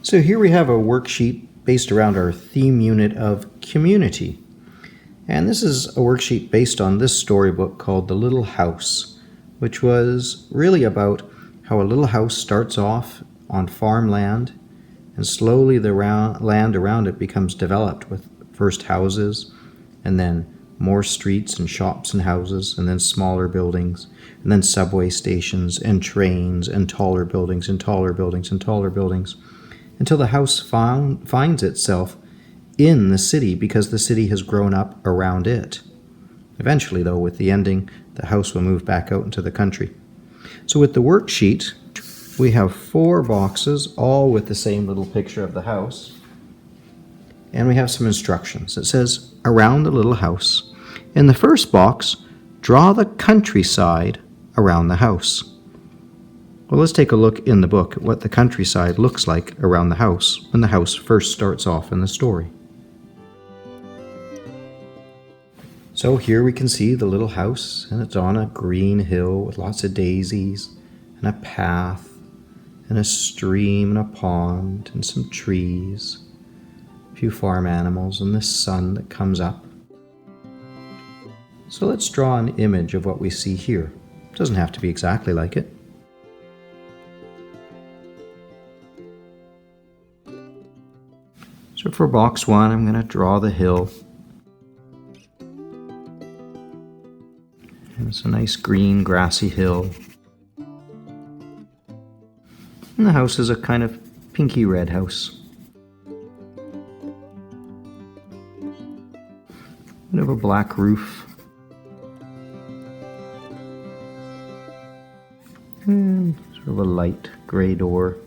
So here we have a worksheet based around our theme unit of community. And this is a worksheet based on this storybook called The Little House, which was really about how a little house starts off on farmland and slowly the land around it becomes developed with first houses and then more streets and shops and houses and then smaller buildings and then subway stations and trains and taller buildings and taller buildings and taller buildings until the house finds itself in the city because the city has grown up around it. Eventually, though, with the ending, the house will move back out into the country. So with the worksheet, we have 4 boxes, all with the same little picture of the house. And we have some instructions. It says, around the little house. In the first box, draw the countryside around the house. Well, let's take a look in the book at what the countryside looks like around the house when the house first starts off in the story. So here we can see the little house, and it's on a green hill with lots of daisies and a path and a stream and a pond and some trees, a few farm animals and the sun that comes up. So let's draw an image of what we see here. It doesn't have to be exactly like it. So for box 1, I'm going to draw the hill. And it's a nice green grassy hill. And the house is a kind of pinky red house. Bit of a black roof. And sort of a light gray door.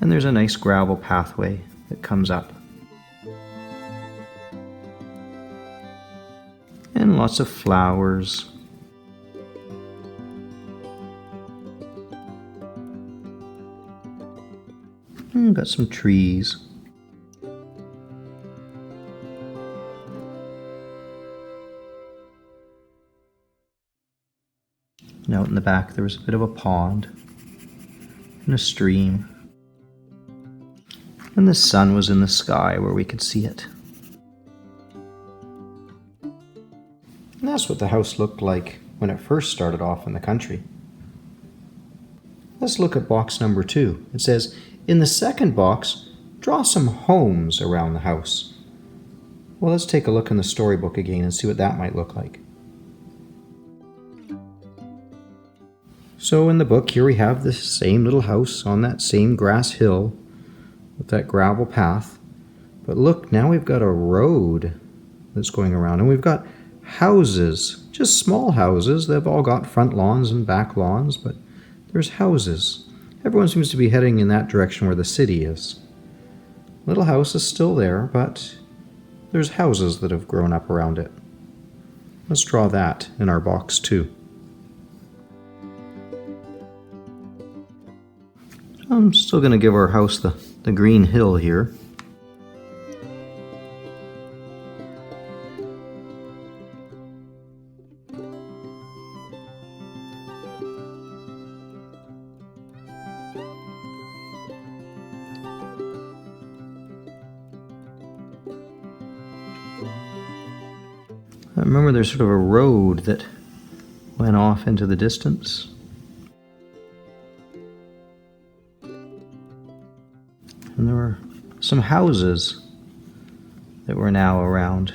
And there's a nice gravel pathway that comes up. And lots of flowers. And got some trees. And out in the back there was a bit of a pond and a stream. And the sun was in the sky where we could see it. And that's what the house looked like when it first started off in the country. Let's look at box number 2. It says, in the second box, draw some homes around the house. Well, let's take a look in the storybook again and see what that might look like. So in the book here we have the same little house on that same grass hill with that gravel path. But look, now we've got a road that's going around, and we've got houses, just small houses. They've all got front lawns and back lawns, but there's houses. Everyone seems to be heading in that direction where the city is. Little house is still there, but there's houses that have grown up around it. Let's draw that in our box 2. I'm still going to give our house the green hill here. I remember there's sort of a road that went off into the distance. And there were some houses that were now around.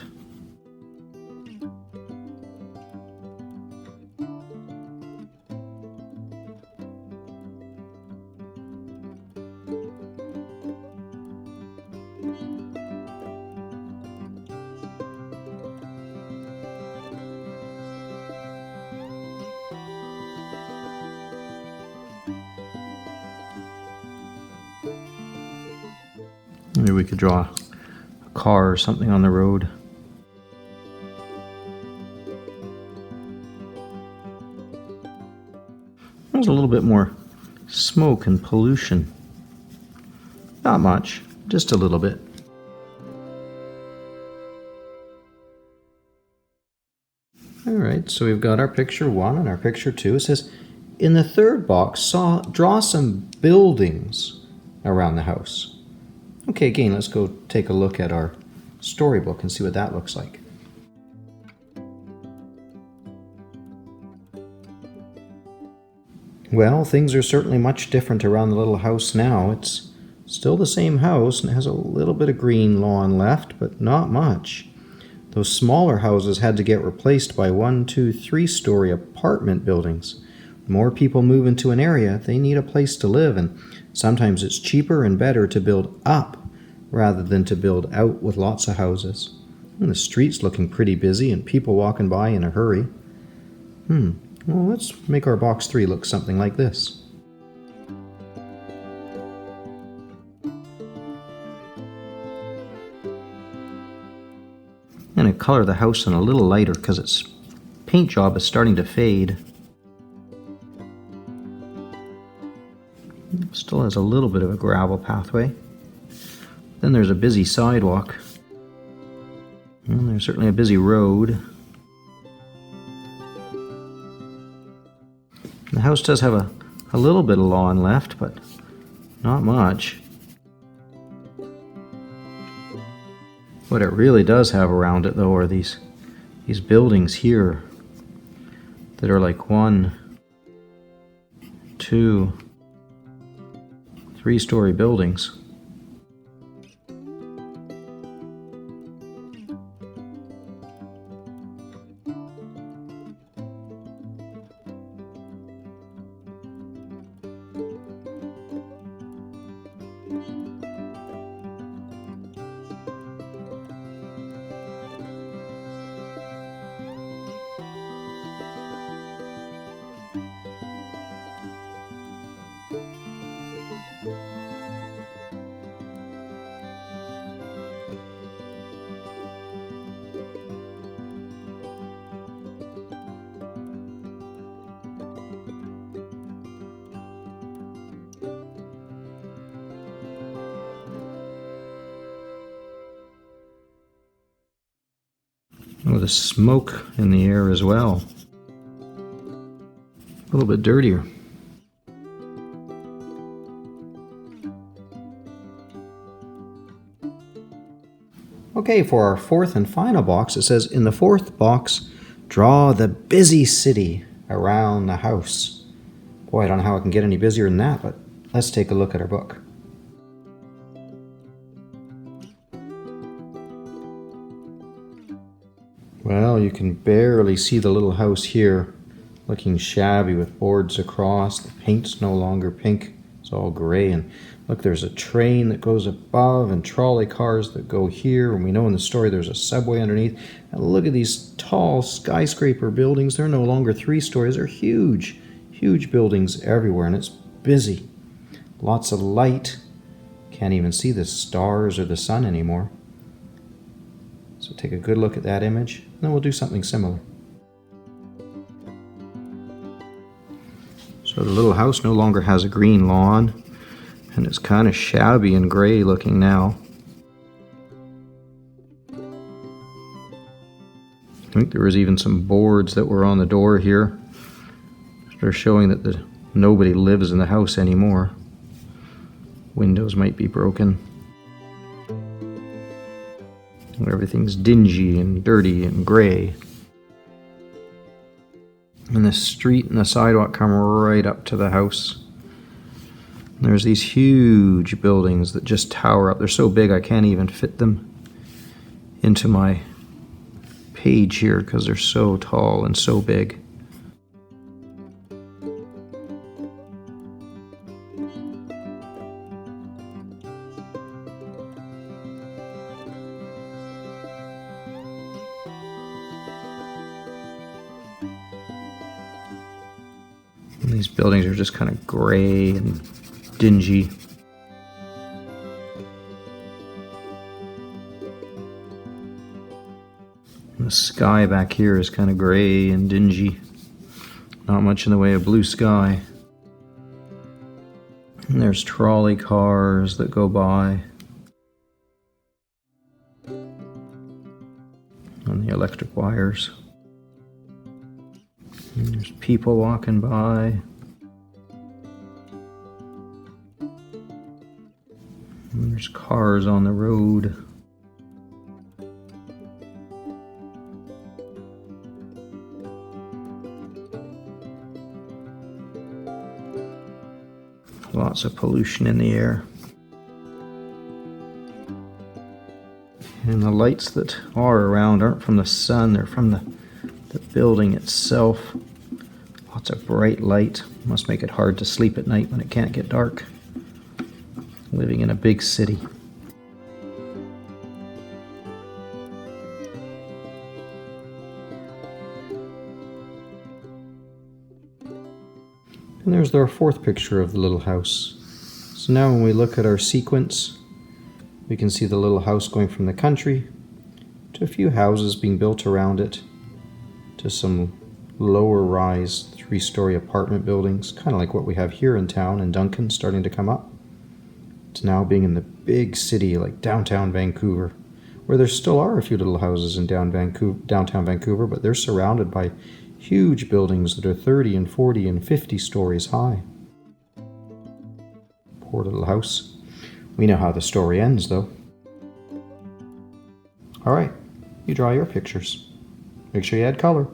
Maybe we could draw a car or something on the road. There's a little bit more smoke and pollution. Not much, just a little bit. Alright, so we've got our picture 1 and our picture 2. It says, in the third box, draw some buildings around the house. Okay, again, let's go take a look at our storybook and see what that looks like. Well, things are certainly much different around the little house now. It's still the same house and it has a little bit of green lawn left, but not much. Those smaller houses had to get replaced by 1, 2, 3-story apartment buildings. More people move into an area, they need a place to live, and sometimes it's cheaper and better to build up rather than to build out with lots of houses. And the street's looking pretty busy and people walking by in a hurry. Well, let's make our box 3 look something like this. I'm going to color the house in a little lighter because its paint job is starting to fade. Still has a little bit of a gravel pathway. Then there's a busy sidewalk. And there's certainly a busy road. The house does have a little bit of lawn left, but not much. What it really does have around it, though, are these buildings here that are like 1, 2, 3-story buildings. Oh, the smoke in the air as well. A little bit dirtier. Okay, for our 4th and final box, it says, in the 4th box, draw the busy city around the house. Boy, I don't know how I can get any busier than that, but let's take a look at our book. Well, you can barely see the little house here, looking shabby with boards across. The paint's no longer pink, it's all gray. And look, there's a train that goes above and trolley cars that go here. And we know in the story there's a subway underneath. And look at these tall skyscraper buildings. They're no longer 3 stories, they're huge, huge buildings everywhere, and it's busy. Lots of light. Can't even see the stars or the sun anymore. So take a good look at that image, and then we'll do something similar. So the little house no longer has a green lawn, and it's kind of shabby and gray looking now. I think there was even some boards that were on the door here. They're showing that nobody lives in the house anymore. Windows might be broken. Everything's dingy and dirty and gray. And the street and the sidewalk come right up to the house. And there's these huge buildings that just tower up. They're so big I can't even fit them into my page here because they're so tall and so big. And these buildings are just kind of gray and dingy. And the sky back here is kind of gray and dingy. Not much in the way of blue sky. And there's trolley cars that go by. And the electric wires. And there's people walking by. There's cars on the road. Lots of pollution in the air. And the lights that are around aren't from the sun, they're from the building itself. Lots of bright light. Must make it hard to sleep at night when it can't get dark. Living in a big city. And there's our fourth picture of the little house. So now when we look at our sequence, we can see the little house going from the country to a few houses being built around it, to some lower rise 3-story apartment buildings, kind of like what we have here in town in Duncan, starting to come up. It's now being in the big city like downtown Vancouver, where there still are a few little houses in downtown Vancouver, but they're surrounded by huge buildings that are 30 and 40 and 50 stories high. Poor little house. We know how the story ends, though. All right, you draw your pictures. Make sure you add color.